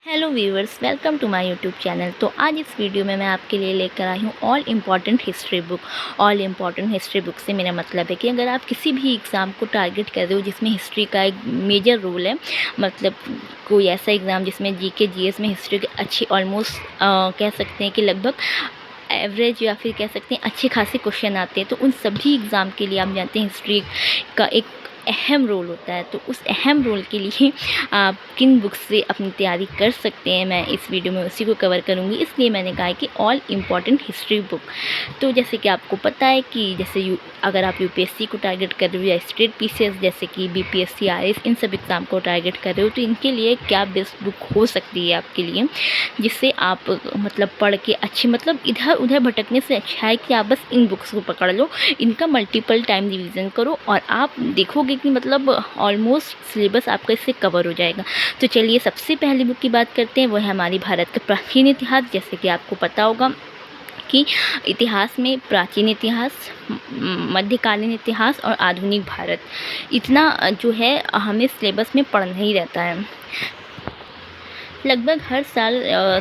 Hello viewers, welcome to my YouTube channel. तो आज इस वीडियो में मैं आपके लिए लेकर आई हूँ all important history book. All important history book से मेरा मतलब है कि अगर आप किसी भी एग्ज़ाम को टारगेट कर रहे हो जिसमें हिस्ट्री का एक मेजर रोल है, मतलब कोई ऐसा एग्ज़ाम जिसमें जीके जीएस में हिस्ट्री के अच्छे ऑलमोस्ट कह सकते हैं कि लगभग एवरेज या फिर कह सकते हैं अच्छे खासे क्वेश्चन आते हैं, तो उन सभी एग्ज़ाम के लिए आप जानते हैं हिस्ट्री का एक अहम रोल होता है। तो उस अहम रोल के लिए आप किन बुक्स से अपनी तैयारी कर सकते हैं, मैं इस वीडियो में उसी को कवर करूँगी। इसलिए मैंने कहा है कि ऑल इम्पॉर्टेंट हिस्ट्री बुक। तो जैसे कि आपको पता है कि जैसे अगर आप यूपीएससी को टारगेट कर रहे हो या स्टेट पीसीएस जैसे कि बीपीएससी आरएस, इन सब एग्ज़ाम को टारगेट कर रहे हो, तो इनके लिए क्या बेस्ट बुक हो सकती है आपके लिए, जिससे आप मतलब पढ़ के अच्छे मतलब इधर उधर भटकने से अच्छा है कि आप बस इन बुक्स को पकड़ लो, इनका मल्टीपल टाइम रिवीजन करो और आप देखोगे कि मतलब ऑलमोस्ट सिलेबस आपका इससे कवर हो जाएगा। तो चलिए सबसे पहली बुक की बात करते हैं, वो है हमारी भारत का प्राचीन इतिहास। जैसे कि आपको पता होगा कि इतिहास में प्राचीन इतिहास, मध्यकालीन इतिहास और आधुनिक भारत, इतना जो है हमें सिलेबस में पढ़ना ही रहता है। लगभग हर साल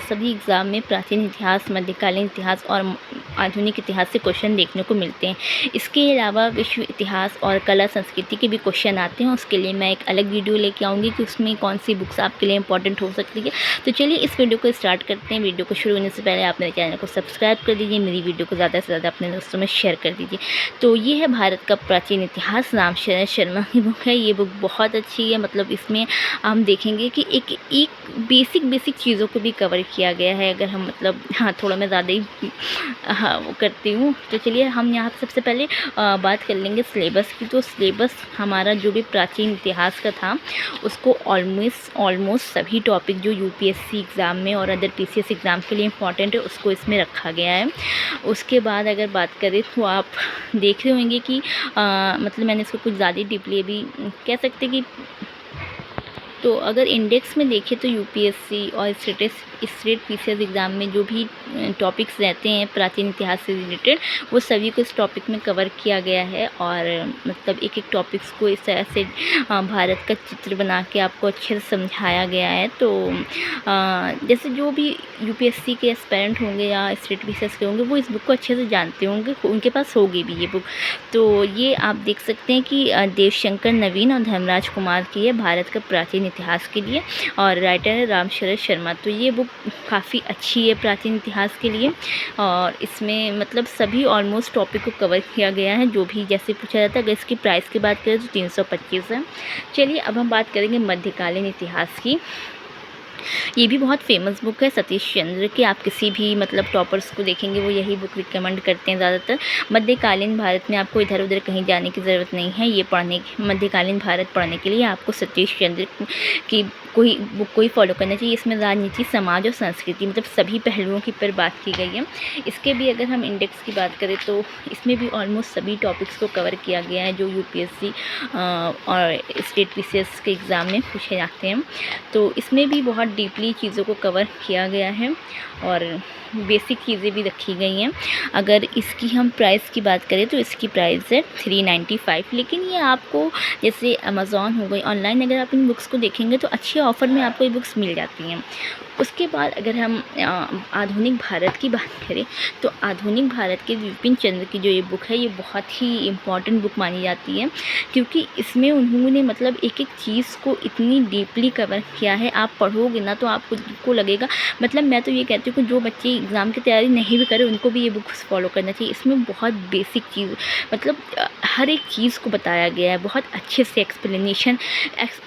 सभी एग्ज़ाम में प्राचीन इतिहास, मध्यकालीन इतिहास और आधुनिक इतिहास से क्वेश्चन देखने को मिलते हैं। इसके अलावा विश्व इतिहास और कला संस्कृति के भी क्वेश्चन आते हैं। उसके लिए मैं एक अलग वीडियो लेके आऊँगी कि उसमें कौन सी बुक्स आपके लिए इंपॉर्टेंट हो सकती है। तो चलिए इस वीडियो को स्टार्ट करते हैं। वीडियो को शुरू होने से पहले आप मेरे चैनल को सब्सक्राइब कर दीजिए, मेरी वीडियो को ज़्यादा से ज़्यादा अपने दोस्तों में शेयर कर दीजिए। तो ये है भारत का प्राचीन इतिहास, रामशरण शर्मा की बुक है। ये बुक बहुत अच्छी है, मतलब इसमें हम देखेंगे कि एक बेसिक चीज़ों को भी कवर किया गया है। अगर हम मतलब थोड़ा मैं ज़्यादा ही वो करती हूँ। तो चलिए हम यहाँ पे सबसे पहले बात कर लेंगे सिलेबस की। तो सिलेबस हमारा जो भी प्राचीन इतिहास का था, उसको ऑलमोस्ट सभी टॉपिक जो यूपीएससी एग्ज़ाम में और अदर पीसीएस एग्ज़ाम के लिए इम्पॉर्टेंट है, उसको इसमें रखा गया है। उसके बाद अगर बात करें तो आप देख रहे होंगे कि मतलब मैंने इसको कुछ ज़्यादा डीपली अभी कह सकते कि, तो अगर इंडेक्स में देखें तो यूपीएससी और स्टेट पीसीएस एग्ज़ाम में जो भी टॉपिक्स रहते हैं प्राचीन इतिहास से रिलेटेड, वो सभी को इस टॉपिक में कवर किया गया है। और मतलब एक टॉपिक्स को इस तरह से भारत का चित्र बना के आपको अच्छे से समझाया गया है। तो जैसे जो भी यूपीएससी के एस्पिरेंट होंगे या स्टेट पीसीएस के होंगे, वो इस बुक को अच्छे से जानते होंगे, उनके पास होगी भी ये बुक। तो ये आप देख सकते हैं कि देवशंकर नवीन और धर्मराज कुमार की है, भारत का प्राचीन इतिहास के लिए, और राइटर है रामशरण शर्मा। तो ये बुक काफ़ी अच्छी है प्राचीन इतिहास के लिए, और इसमें मतलब सभी ऑलमोस्ट टॉपिक को कवर किया गया है जो भी जैसे पूछा जाता है। अगर इसकी प्राइस की बात करें तो 325 है। चलिए अब हम बात करेंगे मध्यकालीन इतिहास की। ये भी बहुत फेमस बुक है सतीश चंद्र की। आप किसी भी मतलब टॉपर्स को देखेंगे वो यही बुक रिकमेंड करते हैं ज़्यादातर। मध्यकालीन भारत में आपको इधर उधर कहीं जाने की ज़रूरत नहीं है। ये मध्यकालीन भारत पढ़ने के लिए आपको सतीश चंद्र की कोई बुक को ही फॉलो करना चाहिए। इसमें राजनीति, समाज और संस्कृति मतलब सभी पहलुओं की पर बात की गई है। इसके भी अगर हम इंडेक्स की बात करें तो इसमें भी ऑलमोस्ट सभी टॉपिक्स को कवर किया गया है जो यूपीएससी और स्टेट पीसीएस के एग्ज़ाम में पूछे जाते हैं। तो इसमें भी बहुत डीपली चीज़ों को कवर किया गया है और बेसिक चीज़ें भी रखी गई हैं। अगर इसकी हम प्राइस की बात करें तो इसकी प्राइस है 395। लेकिन ये आपको जैसे अमेज़ॉन हो गई, ऑनलाइन अगर आप इन बुक्स को देखेंगे तो अच्छे ऑफ़र में आपको ये बुक्स मिल जाती हैं। उसके बाद अगर हम आधुनिक भारत की बात करें तो आधुनिक भारत के विपिन चंद्र की जो ये बुक है, ये बहुत ही इम्पॉर्टेंट बुक मानी जाती है, क्योंकि इसमें उन्होंने मतलब एक चीज़ को इतनी डीपली कवर किया है। आप पढ़ोगे ना तो आपको लगेगा, मतलब मैं तो ये कहती हूँ कि जो बच्चे एग्ज़ाम की तैयारी नहीं भी करें उनको भी ये बुक्स फॉलो करना चाहिए। इसमें बहुत बेसिक चीज़ मतलब हर एक चीज़ को बताया गया है बहुत अच्छे से, एक्सप्लेनेशन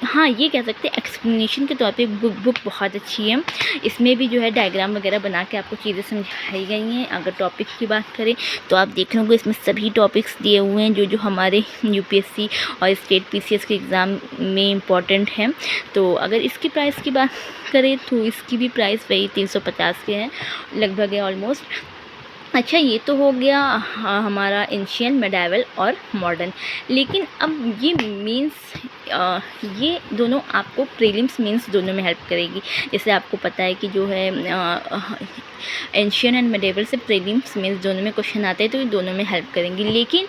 हाँ ये कह सकते हैं एक्सप्लेनेशन के तौर पे बुक बहुत अच्छी है। इसमें भी जो है डायग्राम वगैरह बना के आपको चीज़ें समझाई गई हैं। अगर टॉपिक की बात करें तो आप देख रहे होंगे इसमें सभी टॉपिक्स दिए हुए हैं जो हमारे यूपीएससी और स्टेट पीसीएस के एग्ज़ाम में इम्पॉर्टेंट हैं। तो अगर इसकी प्राइस की बात करें तो इसकी भी प्राइस वही 350 के हैं लगभग है ऑलमोस्ट। अच्छा, ये तो हो गया हमारा एंशियंट, मेडाइवल और मॉडर्न। लेकिन अब ये मीन्स ये दोनों आपको प्रीलिम्स मेंस दोनों में हेल्प करेगी। जैसे आपको पता है कि जो है एंशियंट एंड मेडाइवल से प्रीलिम्स मेंस दोनों में क्वेश्चन आते हैं, तो ये दोनों में हेल्प करेंगी। लेकिन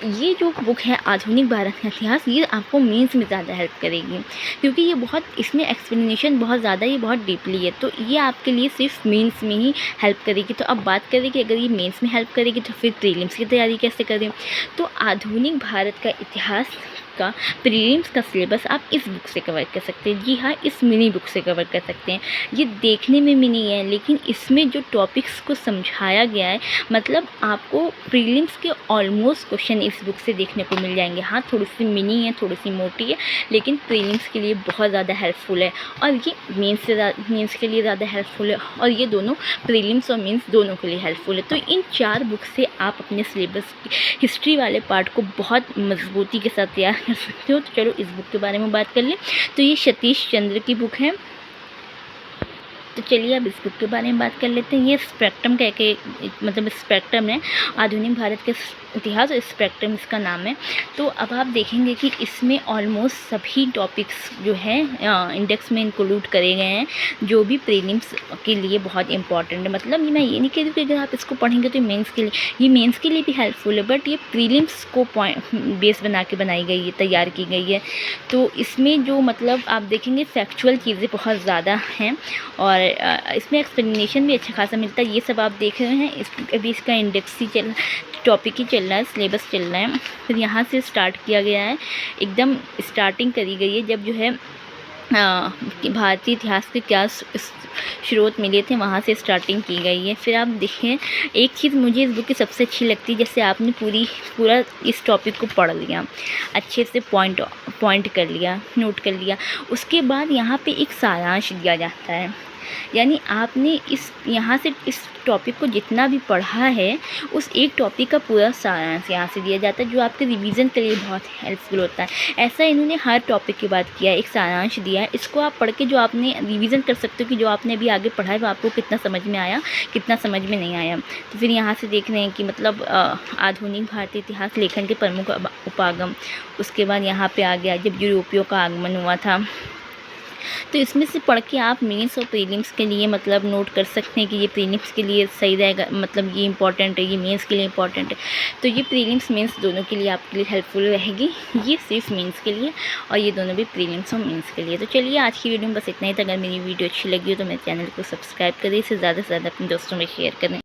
ये जो बुक है आधुनिक भारत का इतिहास, ये आपको मेंस में ज़्यादा हेल्प करेगी, क्योंकि ये बहुत, इसमें एक्सप्लेनेशन बहुत ज़्यादा, ये बहुत डीपली है, तो ये आपके लिए सिर्फ मेंस में ही हेल्प करेगी। तो अब बात करें कि अगर ये मेंस में हेल्प करेगी तो फिर प्रीलिम्स की तैयारी कैसे करें। तो आधुनिक भारत का इतिहास का प्रीलिम्स का सिलेबस आप इस बुक से कवर कर सकते हैं। जी हाँ, इस मिनी बुक से कवर कर सकते हैं। ये देखने में मिनी है, लेकिन इसमें जो टॉपिक्स को समझाया गया है, मतलब आपको प्रीलिम्स के ऑलमोस्ट क्वेश्चन इस बुक से देखने को मिल जाएंगे। हाँ, थोड़ी सी मिनी है, थोड़ी सी मोटी है, लेकिन प्रीलिम्स के लिए बहुत ज़्यादा हेल्पफुल है, और ये मेंस के लिए ज़्यादा हेल्पफुल है, और ये दोनों प्रीलिम्स और मेंस दोनों के लिए हेल्पफुल है। तो इन 4 बुक से आप अपने सिलेबस हिस्ट्री वाले पार्ट को बहुत मजबूती के साथ तैयार कर सकते हो। तो चलो इस बुक के बारे में बात कर लें। तो ये सतीश चंद्र की बुक है। तो चलिए अब इस बुक के बारे में बात कर लेते हैं। ये स्पेक्ट्रम कह के, मतलब स्पेक्ट्रम है आधुनिक भारत के इतिहास, और स्पेक्ट्रम इसका नाम है। तो अब आप देखेंगे कि इसमें ऑलमोस्ट सभी टॉपिक्स जो है इंडेक्स में इंक्लूड करे गए हैं, जो भी प्रीलिम्स के लिए बहुत इंपॉर्टेंट है। मतलब मैं ये नहीं कह रही कि अगर आप इसको पढ़ेंगे तो मेंस के लिए, ये मेंस के लिए भी हेल्पफुल है, बट ये प्रीलिम्स को पॉइंट बेस बना के बनाई गई है, तैयार की गई है। तो इसमें जो मतलब आप देखेंगे फैक्चुअल चीज़ें बहुत ज़्यादा हैं, और इसमें एक्सप्लेनेशन भी अच्छा खासा मिलता है। ये सब आप देख रहे हैं, अभी इसका इंडेक्स ही टॉपिक ही चल रहा है, सिलेबस चल रहा है। फिर यहाँ से स्टार्ट किया गया है, एकदम स्टार्टिंग करी गई है जब जो है कि भारतीय इतिहास के क्या स्रोत मिले थे, वहाँ से स्टार्टिंग की गई है। फिर आप देखें, एक चीज़ मुझे इस बुक की सबसे अच्छी लगती है, जैसे आपने पूरा इस टॉपिक को पढ़ लिया, अच्छे से पॉइंट कर लिया, नोट कर लिया, उसके बाद यहाँ पे एक सारांश दिया जाता है। यानी आपने यहाँ से इस टॉपिक को जितना भी पढ़ा है, उस एक टॉपिक का पूरा सारांश यहाँ से दिया जाता है, जो आपके रिवीजन के लिए बहुत हेल्पफुल होता है। ऐसा इन्होंने हर टॉपिक की बात किया है, एक सारांश दिया है। इसको आप पढ़ के जो आपने रिवीजन कर सकते हो कि जो आपने अभी आगे पढ़ा है वो आपको कितना समझ में आया, कितना समझ में नहीं आया। तो फिर यहाँ से देख रहे हैं कि मतलब आधुनिक भारतीय इतिहास लेखन के प्रमुख उपागम, उसके बाद यहाँ पर आ गया जब यूरोपियों का आगमन हुआ था। तो इसमें से पढ़ के आप मेंस और प्रीलिम्स के लिए मतलब नोट कर सकते हैं कि ये प्रीलिम्स के लिए सही रहेगा, मतलब ये इंपॉर्टेंट है, ये मेंस के लिए इंपॉर्टेंट है। तो ये प्रीलिम्स मेंस दोनों के लिए आपके लिए हेल्पफुल रहेगी, ये सिर्फ मेंस के लिए, और ये दोनों भी प्रीलिम्स और मेंस के लिए। तो चलिए आज की वीडियो में बस इतना ही था। अगर मेरी वीडियो अच्छी लगी हो तो मेरे चैनल को सब्सक्राइब करें, इसे ज़्यादा से ज़्यादा अपने दोस्तों में शेयर करें।